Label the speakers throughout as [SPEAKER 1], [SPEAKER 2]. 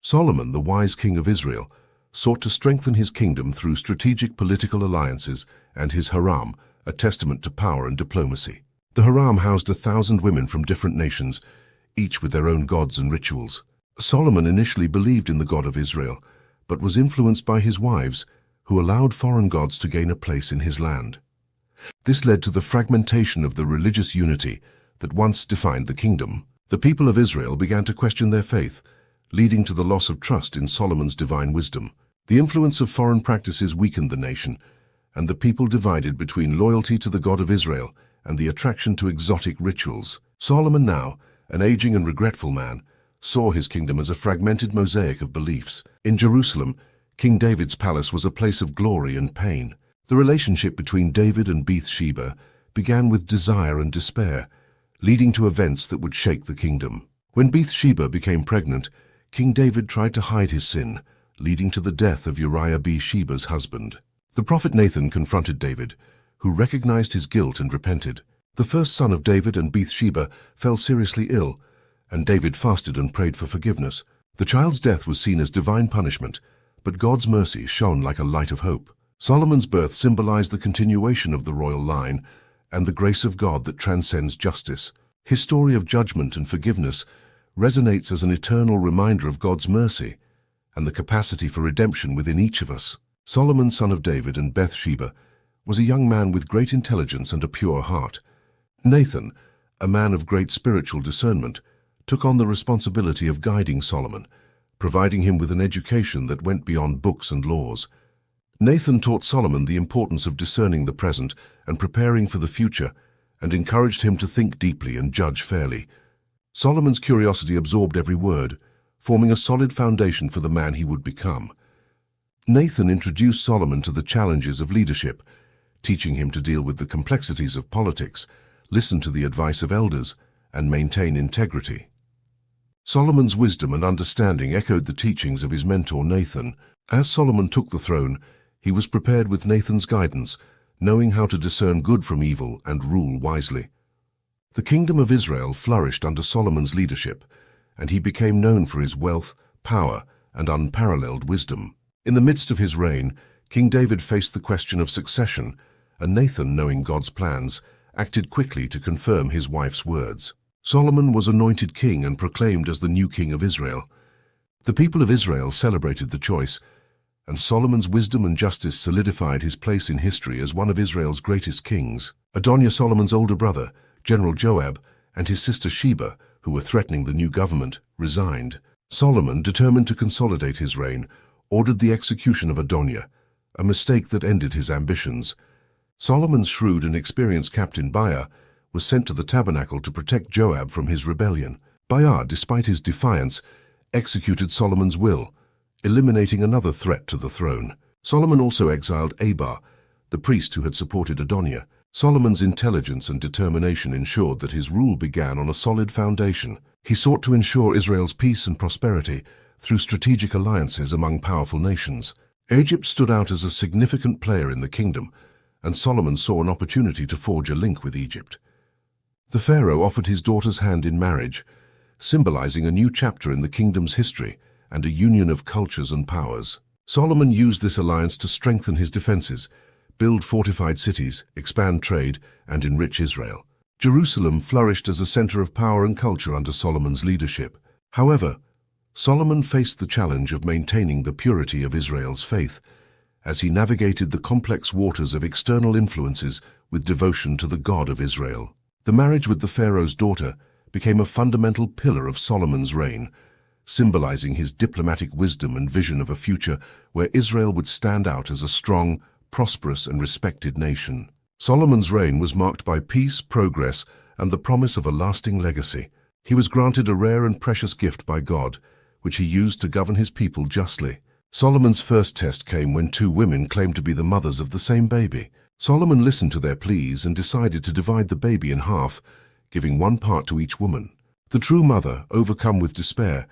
[SPEAKER 1] Solomon, the wise king of Israel, sought to strengthen his kingdom through strategic political alliances and his harem, a testament to power and diplomacy. The harem housed 1,000 women from different nations, each with their own gods and rituals. Solomon initially believed in the God of Israel, but was influenced by his wives, who allowed foreign gods to gain a place in his land. This led to the fragmentation of the religious unity that once defined the kingdom. The people of Israel began to question their faith, leading to the loss of trust in Solomon's divine wisdom. The influence of foreign practices weakened the nation, and the people divided between loyalty to the God of Israel and the attraction to exotic rituals. Solomon, now an aging and regretful man, saw his kingdom as a fragmented mosaic of beliefs. In Jerusalem, King David's palace was a place of glory and pain. The relationship between David and Bathsheba began with desire and despair, leading to events that would shake the kingdom. When Bathsheba became pregnant, King David tried to hide his sin, leading to the death of Uriah Bathsheba's husband. The prophet Nathan confronted David, who recognized his guilt and repented. The first son of David and Bathsheba fell seriously ill, and David fasted and prayed for forgiveness. The child's death was seen as divine punishment, but God's mercy shone like a light of hope. Solomon's birth symbolized the continuation of the royal line and the grace of God that transcends justice. His story of judgment and forgiveness resonates as an eternal reminder of God's mercy and the capacity for redemption within each of us. Solomon, son of David and Bathsheba, was a young man with great intelligence and a pure heart. Nathan, a man of great spiritual discernment, took on the responsibility of guiding Solomon, providing him with an education that went beyond books and laws. Nathan taught Solomon the importance of discerning the present and preparing for the future, and encouraged him to think deeply and judge fairly. Solomon's curiosity absorbed every word, forming a solid foundation for the man he would become. Nathan introduced Solomon to the challenges of leadership, teaching him to deal with the complexities of politics, listen to the advice of elders, and maintain integrity. Solomon's wisdom and understanding echoed the teachings of his mentor Nathan. As Solomon took the throne, he was prepared with Nathan's guidance, knowing how to discern good from evil and rule wisely. The kingdom of Israel flourished under Solomon's leadership, and he became known for his wealth, power, and unparalleled wisdom. In the midst of his reign, King David faced the question of succession, and Nathan, knowing God's plans, acted quickly to confirm his wife's words. Solomon was anointed king and proclaimed as the new king of Israel. The people of Israel celebrated the choice, and Solomon's wisdom and justice solidified his place in history as one of Israel's greatest kings. Adonijah, Solomon's older brother, General Joab, and his sister Sheba, who were threatening the new government, resigned. Solomon, determined to consolidate his reign, ordered the execution of Adonijah, a mistake that ended his ambitions. Solomon's shrewd and experienced captain Biah was sent to the tabernacle to protect Joab from his rebellion. Biah, despite his defiance, executed Solomon's will, eliminating another threat to the throne. Solomon also exiled Abah, the priest who had supported Adonijah. Solomon's intelligence and determination ensured that his rule began on a solid foundation. He sought to ensure Israel's peace and prosperity through strategic alliances among powerful nations. Egypt stood out as a significant player in the kingdom, and Solomon saw an opportunity to forge a link with Egypt. The pharaoh offered his daughter's hand in marriage, symbolizing a new chapter in the kingdom's history and a union of cultures and powers. Solomon used this alliance to strengthen his defenses, build fortified cities, expand trade, and enrich Israel. Jerusalem flourished as a center of power and culture under Solomon's leadership. However, Solomon faced the challenge of maintaining the purity of Israel's faith as he navigated the complex waters of external influences with devotion to the God of Israel. The marriage with the pharaoh's daughter became a fundamental pillar of Solomon's reign, symbolizing his diplomatic wisdom and vision of a future where Israel would stand out as a strong, prosperous, and respected nation. Solomon's reign was marked by peace, progress, and the promise of a lasting legacy. He was granted a rare and precious gift by God, which he used to govern his people justly. Solomon's first test came when two women claimed to be the mothers of the same baby. Solomon listened to their pleas and decided to divide the baby in half, giving one part to each woman. The true mother, overcome with despair,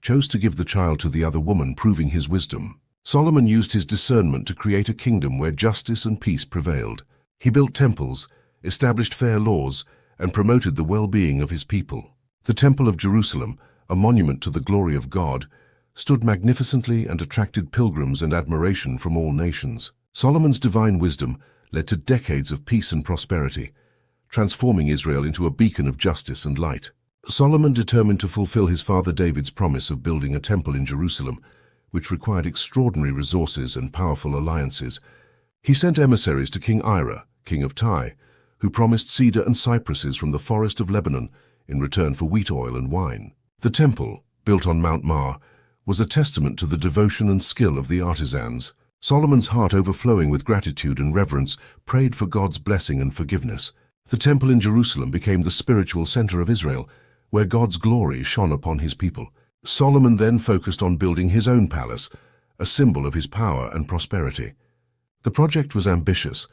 [SPEAKER 1] chose to give the child to the other woman, proving his wisdom. Solomon used his discernment to create a kingdom where justice and peace prevailed. He built temples, established fair laws, and promoted the well-being of his people. The Temple of Jerusalem, a monument to the glory of God, stood magnificently and attracted pilgrims and admiration from all nations. Solomon's divine wisdom led to decades of peace and prosperity, transforming Israel into a beacon of justice and light. Solomon determined to fulfill his father David's promise of building a temple in Jerusalem, which required extraordinary resources and powerful alliances. He sent emissaries to King Ira, king of Tyre, who promised cedar and cypresses from the forest of Lebanon in return for wheat oil and wine. The temple, built on Mount Mar, was a testament to the devotion and skill of the artisans. Solomon's heart, overflowing with gratitude and reverence, prayed for God's blessing and forgiveness. The temple in Jerusalem became the spiritual center of Israel, where God's glory shone upon his people. Solomon then focused on building his own palace, a symbol of his power and prosperity. The project was ambitious,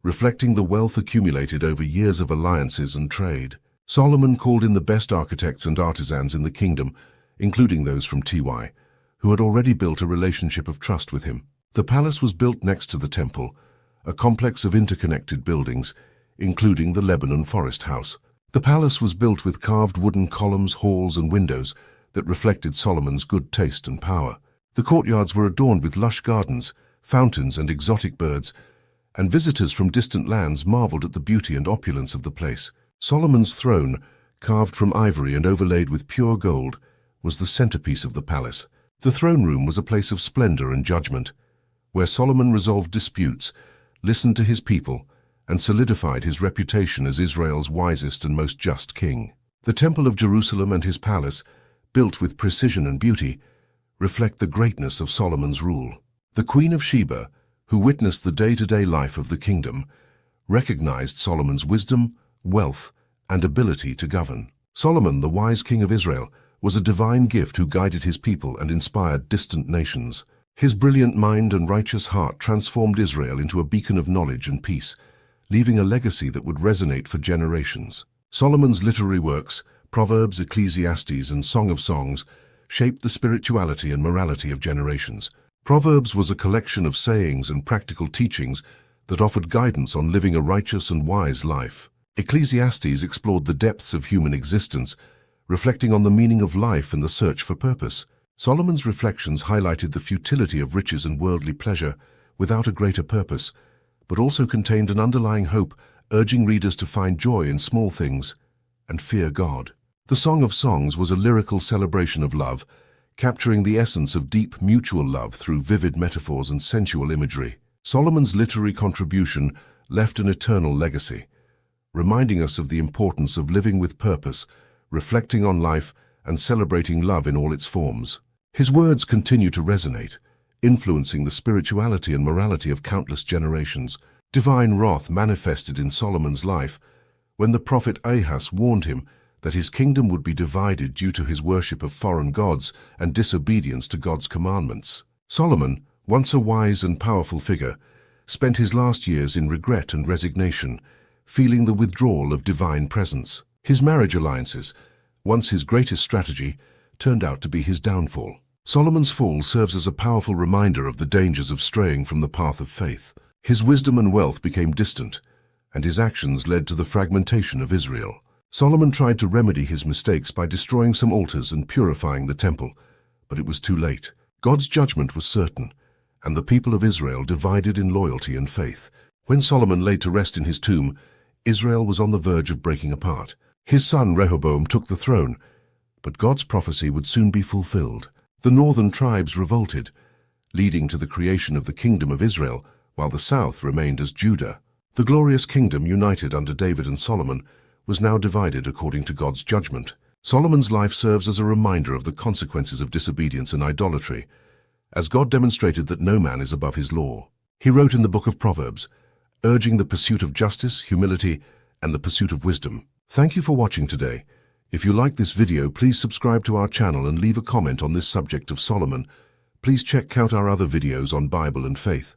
[SPEAKER 1] reflecting the wealth accumulated over years of alliances and trade. Solomon called in the best architects and artisans in the kingdom, including those from Ty, who had already built a relationship of trust with him. The palace was built next to the temple, a complex of interconnected buildings, including the Lebanon Forest House. The palace was built with carved wooden columns, halls, and windows that reflected Solomon's good taste and power. The courtyards were adorned with lush gardens, fountains, and exotic birds, and visitors from distant lands marveled at the beauty and opulence of the place. Solomon's throne, carved from ivory and overlaid with pure gold, was the centerpiece of the palace. The throne room was a place of splendor and judgment, where Solomon resolved disputes, listened to his people, and solidified his reputation as Israel's wisest and most just king. The Temple of Jerusalem and his palace, built with precision and beauty, reflect the greatness of Solomon's rule. The Queen of Sheba, who witnessed the day-to-day life of the kingdom, recognized Solomon's wisdom, wealth, and ability to govern. Solomon, the wise king of Israel, was a divine gift who guided his people and inspired distant nations. His brilliant mind and righteous heart transformed Israel into a beacon of knowledge and peace, leaving a legacy that would resonate for generations. Solomon's literary works, Proverbs, Ecclesiastes, and Song of Songs, shaped the spirituality and morality of generations. Proverbs was a collection of sayings and practical teachings that offered guidance on living a righteous and wise life. Ecclesiastes explored the depths of human existence, reflecting on the meaning of life and the search for purpose. Solomon's reflections highlighted the futility of riches and worldly pleasure without a greater purpose, but also contained an underlying hope, urging readers to find joy in small things and fear God. The Song of Songs was a lyrical celebration of love, capturing the essence of deep mutual love through vivid metaphors and sensual imagery. Solomon's literary contribution left an eternal legacy, reminding us of the importance of living with purpose, reflecting on life, and celebrating love in all its forms. His words continue to resonate, influencing the spirituality and morality of countless generations. Divine wrath manifested in Solomon's life when the prophet Ahaz warned him that his kingdom would be divided due to his worship of foreign gods and disobedience to God's commandments. Solomon, once a wise and powerful figure, spent his last years in regret and resignation, feeling the withdrawal of divine presence. His marriage alliances, once his greatest strategy, turned out to be his downfall. Solomon's fall serves as a powerful reminder of the dangers of straying from the path of faith. His wisdom and wealth became distant, and his actions led to the fragmentation of Israel. Solomon tried to remedy his mistakes by destroying some altars and purifying the temple, but it was too late. God's judgment was certain, and the people of Israel divided in loyalty and faith. When Solomon laid to rest in his tomb, Israel was on the verge of breaking apart. His son Rehoboam took the throne, but God's prophecy would soon be fulfilled. The northern tribes revolted, leading to the creation of the kingdom of Israel, while the south remained as Judah. The glorious kingdom, united under David and Solomon, was now divided according to God's judgment. Solomon's life serves as a reminder of the consequences of disobedience and idolatry, as God demonstrated that no man is above his law. He wrote in the book of Proverbs, urging the pursuit of justice, humility, and the pursuit of wisdom. Thank you for watching today. If you like this video, please subscribe to our channel and leave a comment on this subject of Solomon. Please check out our other videos on Bible and faith.